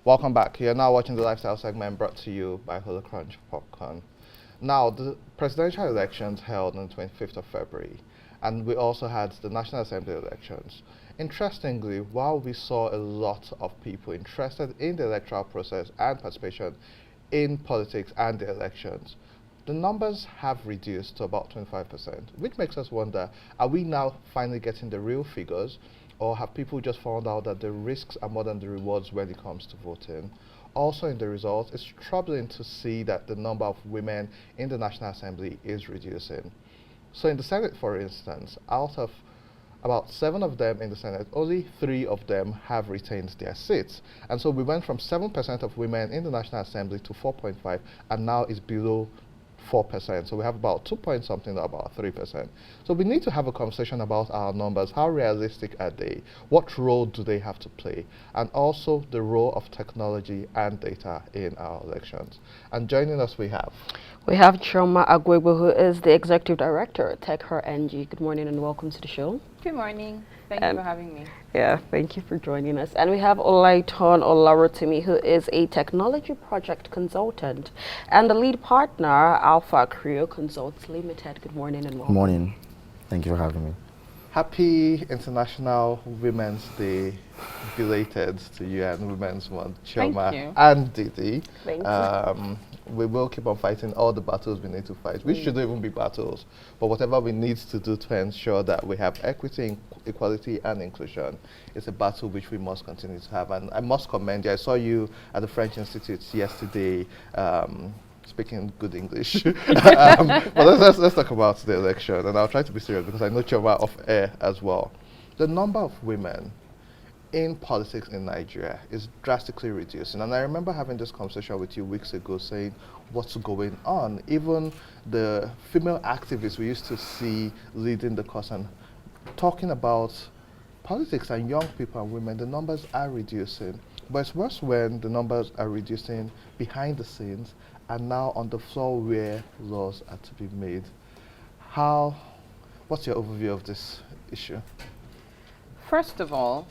Welcome back. You're now watching the lifestyle segment brought to you by Holo Crunch Popcorn. Now, the presidential elections held on the 25th of February, and we also had the National Assembly elections. Interestingly, while we saw a lot of people interested in the electoral process and participation in politics and the elections, the numbers have reduced to about 25%, which makes us wonder, are we now finally getting the real figures, or have people just found out that the risks are more than the rewards when it comes to voting? Also in the results, it's troubling to see that the number of women in the National Assembly is reducing. So in the Senate, for instance, out of about 7 of them in the Senate, only 3 of them have retained their seats. And so we went from 7% of women in the National Assembly to 4.5, and now it's below 4%. So we have about 2 point something, about 3%. So we need to have a conversation about our numbers. How realistic are they? What role do they have to play? And also the role of technology and data in our elections. And joining us we have Chioma Agwegbo, who is the Executive Director at Tech Her NG. Good morning and welcome to the show. Good morning. Thank you for having me. Yeah, thank you for joining us. And we have Olaiton Olarotimi, who is a technology project consultant and the lead partner, Alpha Creo Consults Limited. Good morning and welcome. Good morning. Thank you for having me. Happy International Women's Day, belated to you and Women's Month, Chioma and Didi. Thank you. We will keep on fighting all the battles we need to fight, which shouldn't even be battles, but whatever we need to do to ensure that we have equity, equality, and inclusion is a battle which we must continue to have. And I must commend you. I saw you at the French Institute yesterday, speaking good English. But let's talk about the election, and I'll try to be serious because I know Chioma off air as well. The number of women in politics in Nigeria is drastically reducing. And I remember having this conversation with you weeks ago saying, what's going on? Even the female activists we used to see leading the cause and talking about politics and young people and women, the numbers are reducing. But it's worse when the numbers are reducing behind the scenes and now on the floor where laws are to be made. What's your overview of this issue? First of all,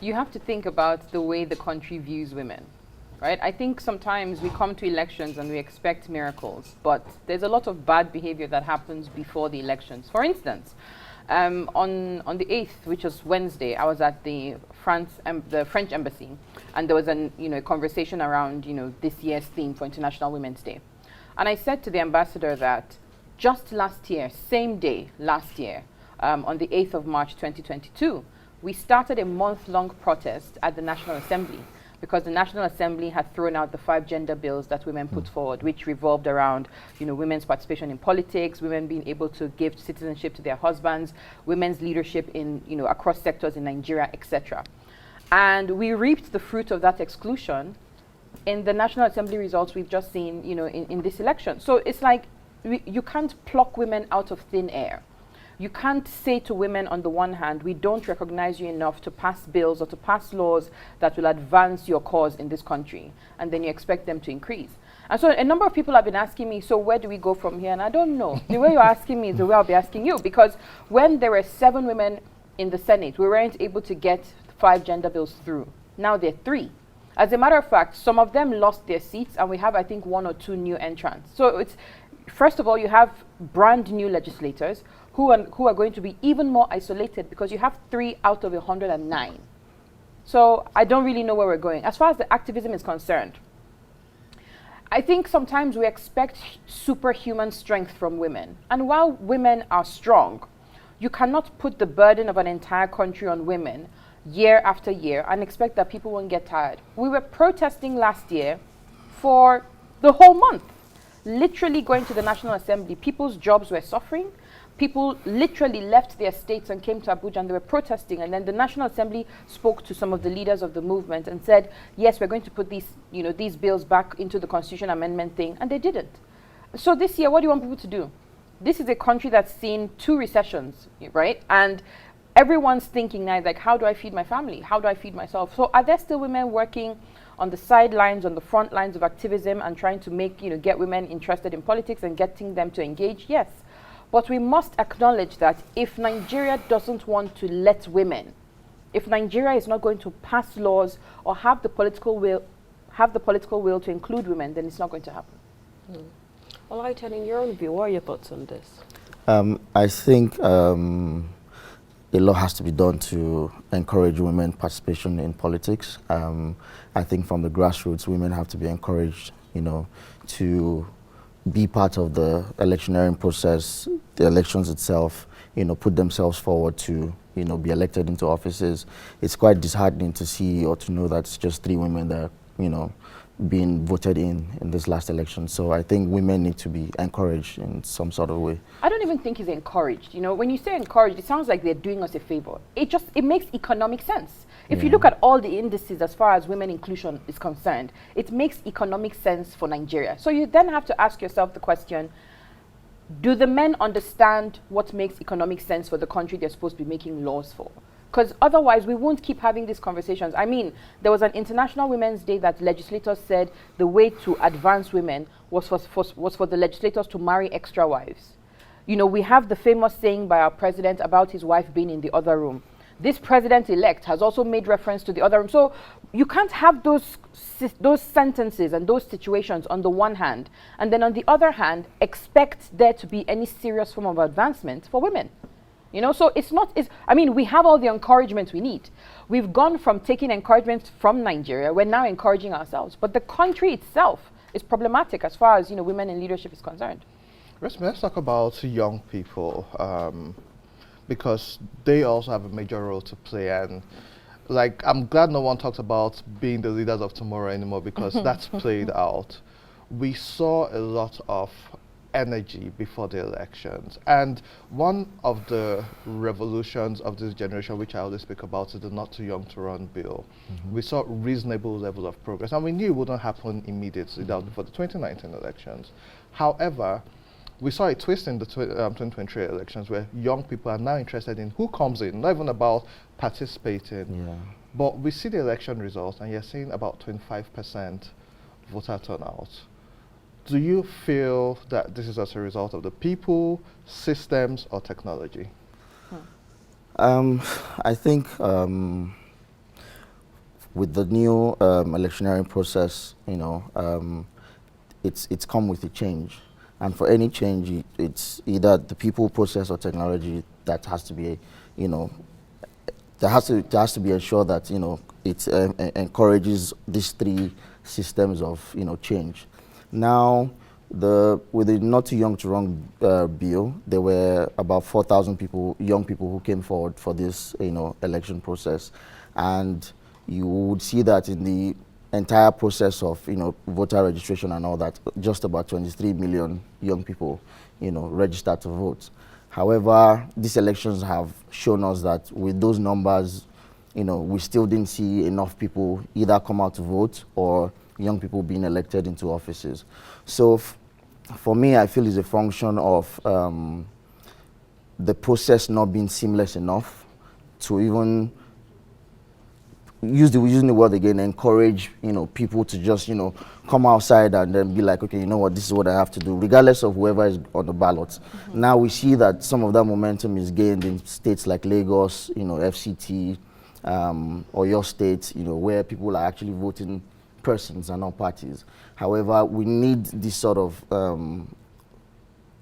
you have to think about the way the country views women, right? I think sometimes we come to elections and we expect miracles, but there's a lot of bad behavior that happens before the elections. For instance, on the 8th, which was Wednesday, I was at the French embassy, and there was a conversation around this year's theme for International Women's Day, and I said to the ambassador that just last year, same day last year, on the 8th of March 2022. We started a month-long protest at the National Assembly because the National Assembly had thrown out the 5 gender bills that women put forward, which revolved around, women's participation in politics, women being able to give citizenship to their husbands, women's leadership in, across sectors in Nigeria, etc. And we reaped the fruit of that exclusion in the National Assembly results we've just seen, in this election. So it's like you can't pluck women out of thin air. You can't say to women on the one hand, we don't recognize you enough to pass bills or to pass laws that will advance your cause in this country, and then you expect them to increase. And so a number of people have been asking me, so where do we go from here? And I don't know. The way you're asking me is the way I'll be asking you, because when there were 7 women in the Senate, we weren't able to get 5 gender bills through. Now there are 3. As a matter of fact, some of them lost their seats, and we have, I think, 1 or 2 new entrants. So it's, first of all, you have brand new legislators who are going to be even more isolated because you have 3 out of 109. So I don't really know where we're going. As far as the activism is concerned, I think sometimes we expect superhuman strength from women. And while women are strong, you cannot put the burden of an entire country on women year after year and expect that people won't get tired. We were protesting last year for the whole month, literally going to the National Assembly. People's jobs were suffering. People literally left their states and came to Abuja and they were protesting. And then the National Assembly spoke to some of the leaders of the movement and said, yes, we're going to put these bills back into the Constitution Amendment thing. And they didn't. So this year, what do you want people to do? This is a country that's seen 2 recessions, right? And everyone's thinking now, like, how do I feed my family? How do I feed myself? So are there still women working on the sidelines, on the front lines of activism and trying to get women interested in politics and getting them to engage? Yes. But we must acknowledge that if Nigeria doesn't want to let women If Nigeria is not going to pass laws or have the political will to include women, then it's not going to happen. Olaitan, in your own view, what are your thoughts on this? I think a lot has to be done to encourage women participation in politics. I think from the grassroots, women have to be encouraged, to be part of the electioneering process, the elections itself, put themselves forward to, be elected into offices. It's quite disheartening to see or to know that it's just 3 women that, being voted in this last election. So I think women need to be encouraged in some sort of way. I don't even think it's encouraged. When you say encouraged, it sounds like they're doing us a favor. It makes economic sense. If you look at all the indices as far as women inclusion is concerned, it makes economic sense for Nigeria. So you then have to ask yourself the question, do the men understand what makes economic sense for the country they're supposed to be making laws for? Because otherwise, we won't keep having these conversations. I mean, there was an International Women's Day that legislators said the way to advance women was for the legislators to marry extra wives. We have the famous saying by our president about his wife being in the other room. This president-elect has also made reference to the other room. So you can't have those sentences and those situations on the one hand, and then on the other hand, expect there to be any serious form of advancement for women. So we have all the encouragement we need. We've gone from taking encouragement from Nigeria, we're now encouraging ourselves. But the country itself is problematic as far as, women in leadership is concerned. Let's talk about young people, because they also have a major role to play. And I'm glad no one talks about being the leaders of tomorrow anymore, because that's played out. We saw a lot of energy before the elections, and one of the revolutions of this generation, which I always speak about, is the Not Too Young to Run bill. We saw reasonable level of progress, and we knew it wouldn't happen immediately. That was before the 2019 elections. However, we saw a twist in the 2023 elections, where young people are now interested in who comes in, not even about participating. Yeah. But we see the election results, and you're seeing about 25% voter turnout. Do you feel that this is as a result of the people, systems, or technology? I think with the new electioneering process, it's come with a change. And for any change, it's either the people, process, or technology that has to be, there has to be ensured that, it encourages these 3 systems of, change. Now, with the Not Too Young to Run bill, there were about 4,000 young people who came forward for this, election process, and you would see that in the entire process of, voter registration and all that, just about 23 million young people, registered to vote. However, these elections have shown us that with those numbers, we still didn't see enough people either come out to vote or young people being elected into offices. So for me, I feel it's a function of the process not being seamless enough to even using the word again, encourage people to just come outside and then be like, okay, you know what, this is what I have to do, regardless of whoever is on the ballot. Now we see that some of that momentum is gained in states like Lagos, FCT, or your state, where people are actually voting persons and not parties. However, we need this sort of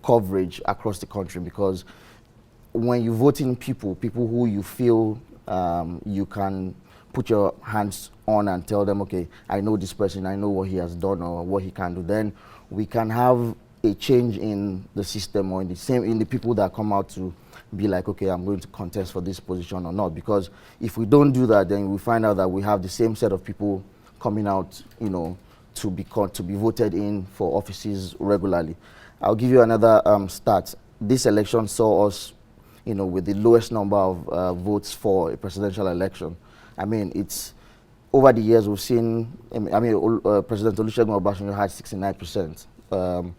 coverage across the country, because when you vote in people who you feel you can put your hands on and tell them, okay, I know this person, I know what he has done or what he can do, then we can have a change in the system or in the people that come out to be like, okay, I'm going to contest for this position or not. Because if we don't do that, then we find out that we have the same set of people coming out, to be voted in for offices regularly. I'll give you another stat. This election saw us, with the lowest number of votes for a presidential election. I mean, it's over the years we've seen. President Olusegun Obasanjo had 69%.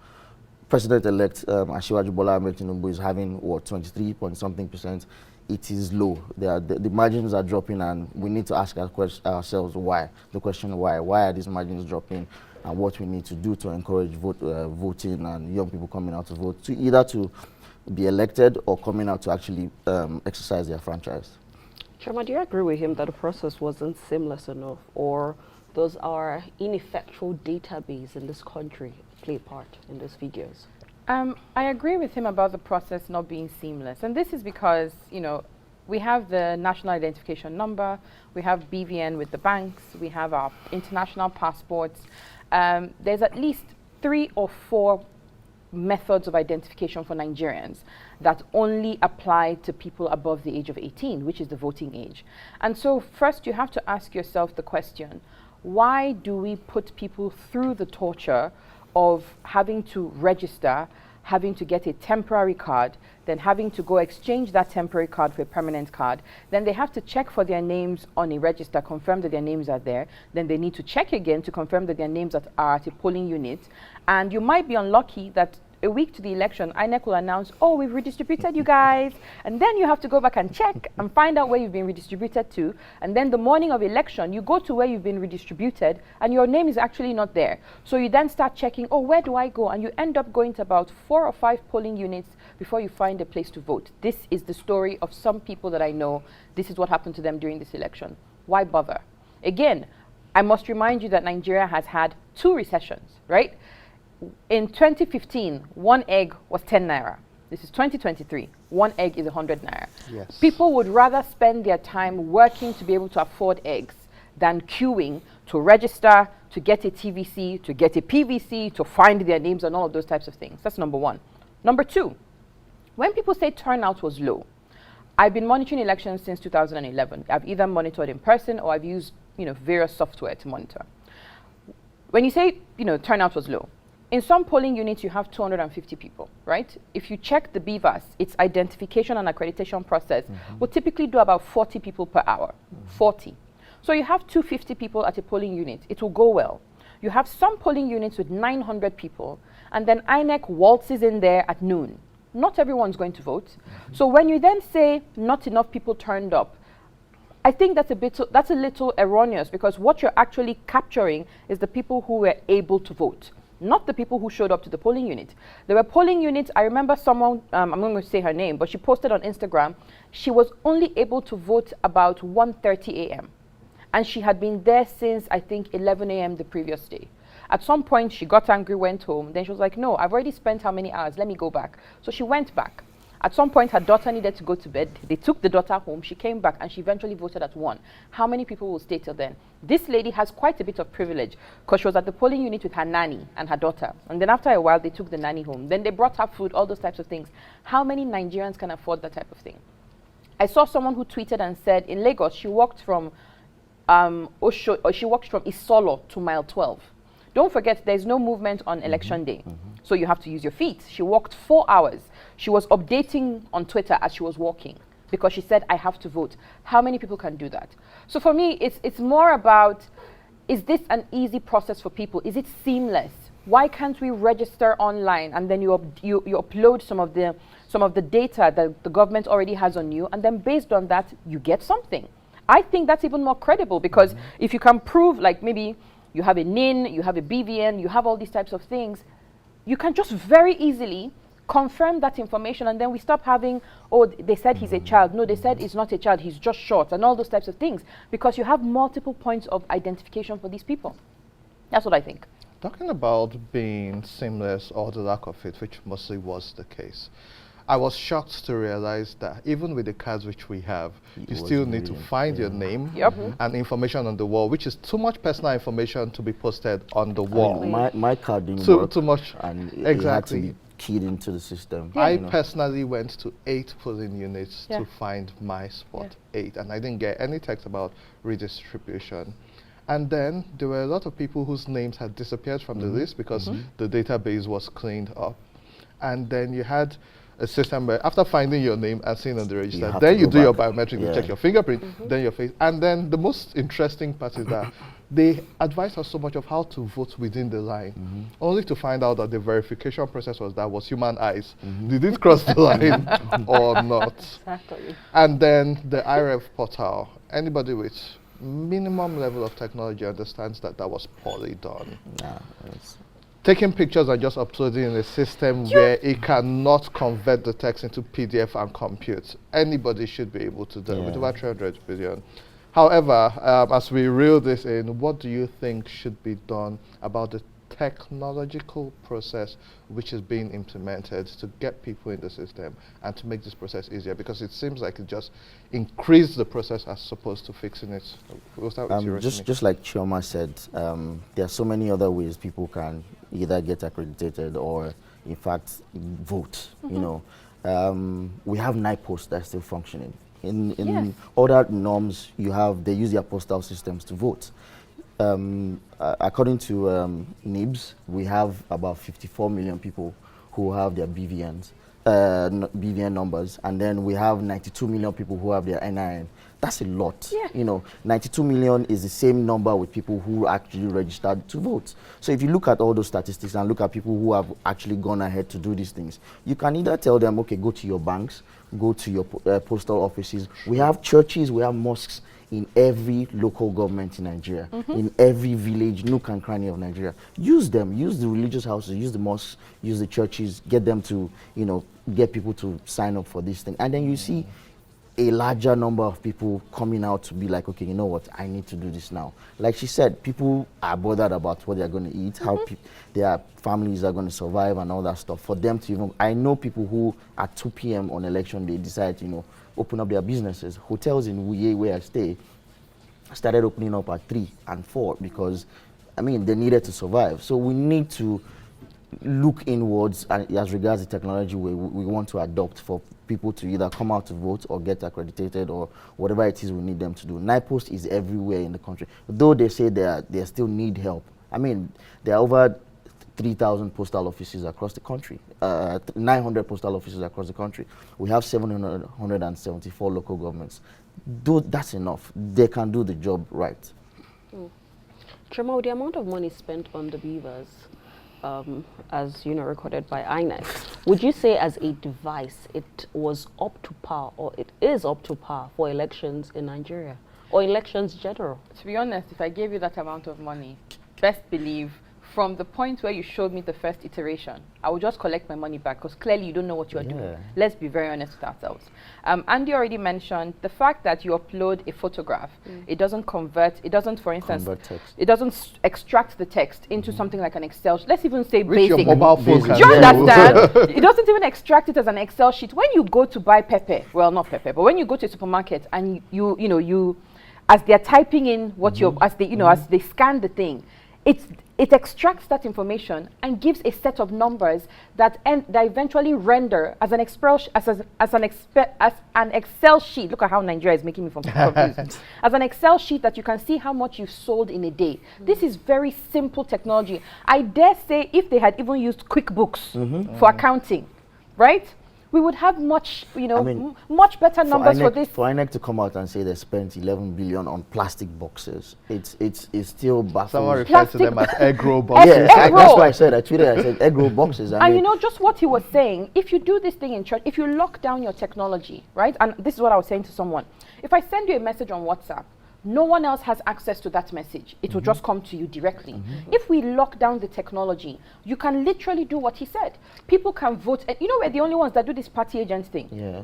President-elect Asiwaju Bola Ahmed Tinubu is having 23 point something percent. It is low. The margins are dropping, and we need to ask ourselves why. The question why are these margins dropping, and what we need to do to encourage voting and young people coming out to vote, to either to be elected or coming out to actually exercise their franchise. Chama, do you agree with him that the process wasn't seamless enough, or those are ineffectual database in this country play a part in these figures? I agree with him about the process not being seamless. And this is because, we have the national identification number, we have BVN with the banks, we have our international passports. There's at least 3 or 4 methods of identification for Nigerians that only apply to people above the age of 18, which is the voting age. And so first you have to ask yourself the question, why do we put people through the torture of having to register, having to get a temporary card, then having to go exchange that temporary card for a permanent card, then they have to check for their names on a register, confirm that their names are there, then they need to check again to confirm that their names are at a polling unit, and you might be unlucky that a week to the election, INEC will announce, oh, we've redistributed you guys, and then you have to go back and check and find out where you've been redistributed to, and then the morning of election, you go to where you've been redistributed, and your name is actually not there. So you then start checking, oh, where do I go? And you end up going to about 4 or 5 polling units before you find a place to vote. This is the story of some people that I know. This is what happened to them during this election. Why bother? Again, I must remind you that Nigeria has had 2 recessions, right? In 2015, 1 egg was 10 naira. This is 2023. 1 egg is 100 naira. Yes. People would rather spend their time working to be able to afford eggs than queuing to register, to get a TVC, to get a PVC, to find their names and all of those types of things. That's number 1. Number 2, when people say turnout was low, I've been monitoring elections since 2011. I've either monitored in person or I've used various software to monitor. When you say turnout was low, in some polling units, you have 250 people, right? If you check the BVAS, its identification and accreditation process will typically do about 40 people per hour, 40. So you have 250 people at a polling unit, it will go well. You have some polling units with 900 people, and then INEC waltzes in there at noon. Not everyone's going to vote. So when you then say not enough people turned up, I think that's a little erroneous, because what you're actually capturing is the people who were able to vote, not the people who showed up to the polling unit. There were polling units, I remember someone, I'm not going to say her name, but she posted on Instagram, she was only able to vote about 1:30 a.m. And she had been there since, I think, 11 a.m. the previous day. At some point, she got angry, went home. Then she was like, no, I've already spent how many hours? Let me go back. So she went back. At some point, her daughter needed to go to bed. They took the daughter home. She came back, and she eventually voted at 1. How many people will stay till then? This lady has quite a bit of privilege, because she was at the polling unit with her nanny and her daughter. And then after a while, they took the nanny home. Then they brought her food, all those types of things. How many Nigerians can afford that type of thing? I saw someone who tweeted and said, in Lagos, she walked from she walked from Isolo to mile 12. Don't forget, there's no movement on election day. So you have to use your feet. She walked 4 hours. She was updating on Twitter as she was walking, because she said, I have to vote. How many people can do that? So for me, it's more about, is this an easy process for people? Is it seamless? Why can't we register online, and then you upload some of the data that the government already has on you, and then based on that, you get something? I think that's even more credible, because if you can prove, like, maybe you have a NIN, you have a BVN, you have all these types of things, you can just very easily confirm that information, and then we stop having, oh, they said he's a child. No, they said he's not a child, he's just short, and all those types of things, because you have multiple points of identification for these people. That's what I think. Talking about being seamless, or the lack of it, which mostly was the case, I was shocked to realize that even with the cards which we have, you still need to find your name and information on the wall, which is too much personal information to be posted on the wall. My card didn't work. Too much. And exactly. It had to be keyed into the system. I personally went to 8 polling units Yeah. to find my spot, 8, and I didn't get any text about redistribution. And then there were a lot of people whose names had disappeared from the list because the database was cleaned up. And then you had a system where after finding your name and seeing on the register, then you do your biometric, you check your fingerprint, then your face. And then the most interesting part is that they advised us so much of how to vote within the line, only to find out that the verification process was human eyes. Did it cross the line or not? Exactly. And then the IREV portal, anybody with minimum level of technology understands that that was poorly done. taking pictures and just uploading in a system where it cannot convert the text into PDF and compute. Anybody should be able to do it with about 300 billion. However, as we reel this in, what do you think should be done about the technological process which is being implemented to get people in the system and to make this process easier? Because it seems like it just increased the process as opposed to fixing it. We'll start with you, Rotimi. Just like Chioma said, there are so many other ways people can either get accredited or, in fact, vote. You know, we have NIPOST that's still functioning. In other norms, they use their postal systems to vote. According to NIBS, we have about 54 million people who have their BVN numbers, and then we have 92 million people who have their NIN. That's a lot. Yeah. You know, 92 million is the same number with people who actually registered to vote. So if you look at all those statistics and look at people who have actually gone ahead to do these things, you can either tell them, okay, go to your banks, go to your postal offices. We have churches, we have mosques in every local government in Nigeria, in every village, nook and cranny of Nigeria. Use them, use the religious houses, use the mosques, use the churches, get them to, you know, get people to sign up for this thing. And then you see a larger number of people coming out to be like, okay, you know what, I need to do this now. Like she said, people are bothered about what they're going to eat, how their families are going to survive and all that stuff. For them to even, I know people who at 2 p.m. on election day decide to, you know, open up their businesses. Hotels in Wuye, where I stay, started opening up at 3 and 4 because, I mean, they needed to survive. So we need to look inwards as regards the technology we want to adopt for people to either come out to vote or get accredited or whatever it is we need them to do. NIPOST is everywhere in the country. Though they say they still need help. I mean, there are over 3,000 postal offices across the country, 900 postal offices across the country. We have 774 local governments. That's enough. They can do the job right. Chioma, the amount of money spent on the beavers, as you know, recorded by INEC, would you say as a device it was up to par, or it is up to par for elections in Nigeria, or elections general? To be honest, if I gave you that amount of money, best believe from the point where you showed me the first iteration, I would just collect my money back because clearly you don't know what you are doing. Let's be very honest with ourselves. Andy already mentioned the fact that you upload a photograph, it doesn't convert, it doesn't, for instance, it doesn't extract the text into something like an Excel sheet. Let's even say Which basic. your mobile phone can Do you do. understand? It doesn't even extract it as an Excel sheet. When you go to buy pepper, well, not pepper, but when you go to a supermarket and you as they're typing in what as they scan the thing, it extracts that information and gives a set of numbers that eventually render as an Excel sheet. Look at how Nigeria is making me confused. As an Excel sheet that you can see how much you've sold in a day. This is very simple technology. I dare say if they had even used QuickBooks for accounting, right? We would have much, much better numbers for this. For INEC to come out and say they spent 11 billion on plastic boxes, it's still baffling. Someone referred to them as egg roll boxes. Yeah, that's why I said, I said egg roll boxes. And you know, just what he was saying, if you do this thing in church, if you lock down your technology, right? And this is what I was saying to someone. If I send you a message on WhatsApp, no one else has access to that message. It will just come to you directly. If we lock down the technology, you can literally do what he said. People can vote. And you know, we're the only ones that do this party agent thing. Yeah.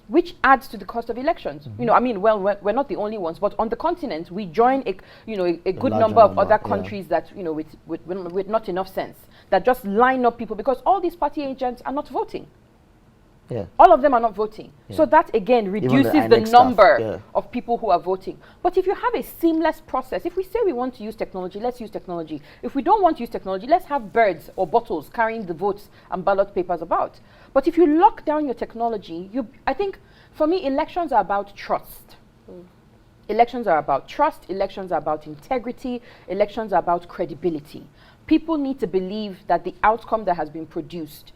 Which adds to the cost of elections. You know, I mean, well, we're not the only ones, but on the continent, we join a good number of other countries that, with not enough sense, that just line up people because all these party agents are not voting. Yeah. All of them are not voting. So that again reduces the number of people who are voting. But if you have a seamless process, if we say we want to use technology, let's use technology. If we don't want to use technology, let's have birds or bottles carrying the votes and ballot papers about. But if you lock down your technology, I think for me, elections are about trust. Elections are about trust. Elections are about integrity. Elections are about credibility. People need to believe that the outcome that has been produced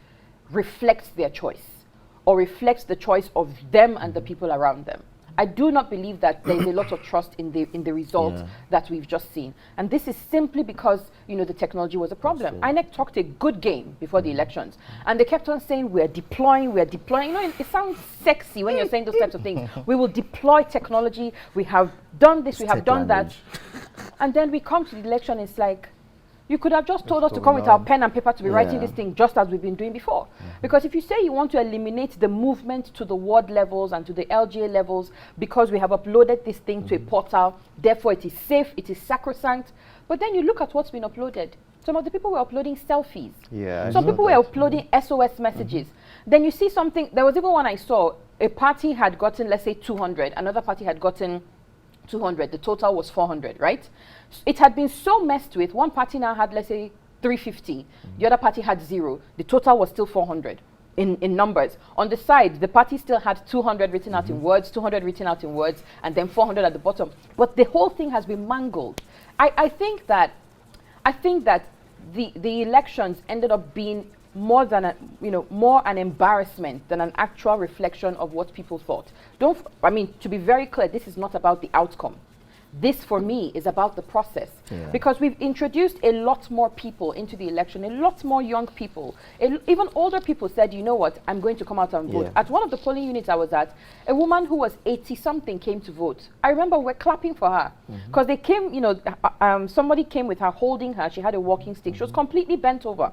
reflects their choice, or reflects the choice of them and the people around them. I do not believe that there is a lot of trust in the result that we've just seen. And this is simply because, the technology was a problem. INEC talked a good game before the elections. And they kept on saying, we're deploying. It sounds sexy when you're saying those types of things. We will deploy technology. We have done this, we have done that. And then we come to the election, it's like, You could have just told us to What's come going with our on? pen and paper to be writing Yeah. this thing just as we've been doing before. Because if you say you want to eliminate the movement to the ward levels and to the LGA levels because we have uploaded this thing to a portal, therefore it is safe, it is sacrosanct. But then you look at what's been uploaded. Some of the people were uploading selfies. Yeah. I Some saw people were that. uploading SOS messages. Then you see something, there was even one I saw, a party had gotten, let's say, 200, another party had gotten 200, the total was 400, right? It had been so messed with, one party now had, let's say, 350, the other party had 0, the total was still 400 in numbers. On the side, the party still had 200 written out in words, 200 written out in words, and then 400 at the bottom. But the whole thing has been mangled. I think that the elections ended up being more than more an embarrassment than an actual reflection of what people thought. To be very clear, this is not about the outcome. This, for me, is about the process. Yeah. Because we've introduced a lot more people into the election, a lot more young people. Even older people said, you know what, I'm going to come out and vote. Yeah. At one of the polling units I was at, a woman who was 80-something came to vote. I remember we're clapping for her. Because they came, somebody came with her, holding her. She had a walking stick. She was completely bent over.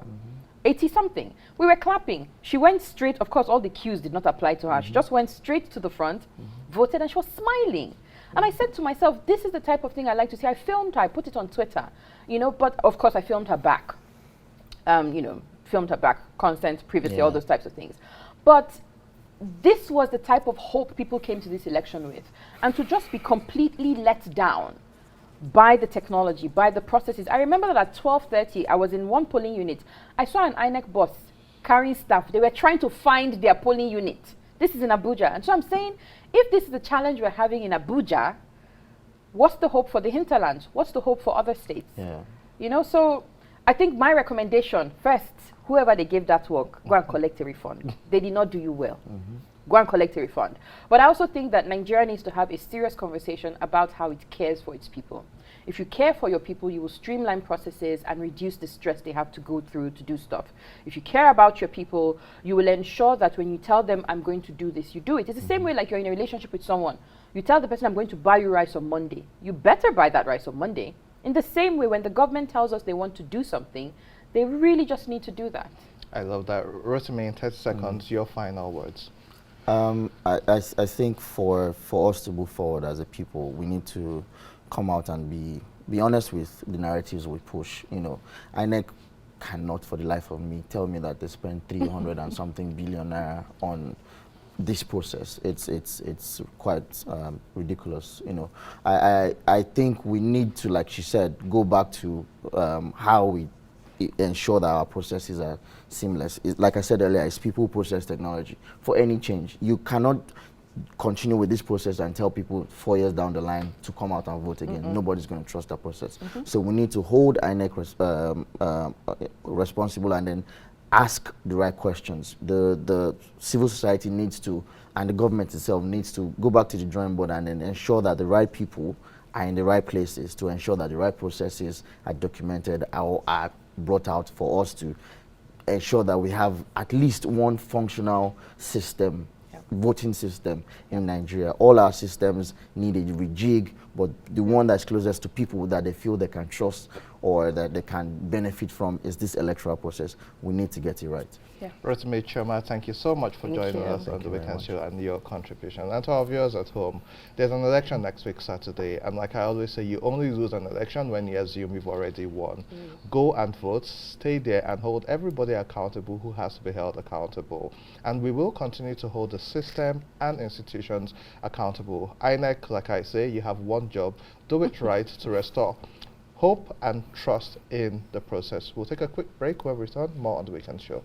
80-something. We were clapping. She went straight. Of course, all the cues did not apply to her. She just went straight to the front, voted, and she was smiling. And I said to myself, this is the type of thing I like to see. I filmed her. I put it on Twitter. But of course, I filmed her back. Filmed her back, consent, privacy, all those types of things. But this was the type of hope people came to this election with. And to just be completely let down by the technology, by the processes. I remember that at 12:30, I was in one polling unit. I saw an INEC bus carrying staff. They were trying to find their polling unit. This is in Abuja. And so I'm saying, if this is the challenge we're having in Abuja, what's the hope for the hinterland? What's the hope for other states? Yeah. So I think my recommendation, first, whoever they gave that work, go and collect a refund. They did not do you well. Go and collect a refund. But I also think that Nigeria needs to have a serious conversation about how it cares for its people. If you care for your people, you will streamline processes and reduce the stress they have to go through to do stuff. If you care about your people, you will ensure that when you tell them, I'm going to do this, you do it. It's the same way like you're in a relationship with someone. You tell the person, I'm going to buy you rice on Monday. You better buy that rice on Monday. In the same way, when the government tells us they want to do something, they really just need to do that. I love that. Rotimi, in 30 seconds, your final words. I think for us to move forward as a people, we need to come out and be honest with the narratives we push. INEC cannot for the life of me tell me that they spent 300 and something billion naira on this process. It's quite ridiculous. I think we need to, like she said, go back to how we ensure that our processes are seamless. Like I said earlier, it's people, process, technology. For any change, you cannot continue with this process and tell people 4 years down the line to come out and vote again. Nobody's going to trust that process. So we need to hold INEC responsible and then ask the right questions. The civil society needs to, and the government itself needs to go back to the drawing board and then ensure that the right people are in the right places to ensure that the right processes are documented or are brought out for us to ensure that we have at least one functional system, voting system in Nigeria. All our systems need a rejig, but the one that's closest to people that they feel they can trust or that they can benefit from is this electoral process. We need to get it right. Rotimi Chioma, thank you so much for joining us on the Weekend Show and your contribution. And to our viewers at home, there's an election next week, Saturday, and like I always say, you only lose an election when you assume you've already won. Go and vote, stay there, and hold everybody accountable who has to be held accountable. And we will continue to hold the system and institutions accountable. INEC, like I say, you have one job: do it right to restore hope and trust in the process. We'll take a quick break. When we return, more on the Weekend Show.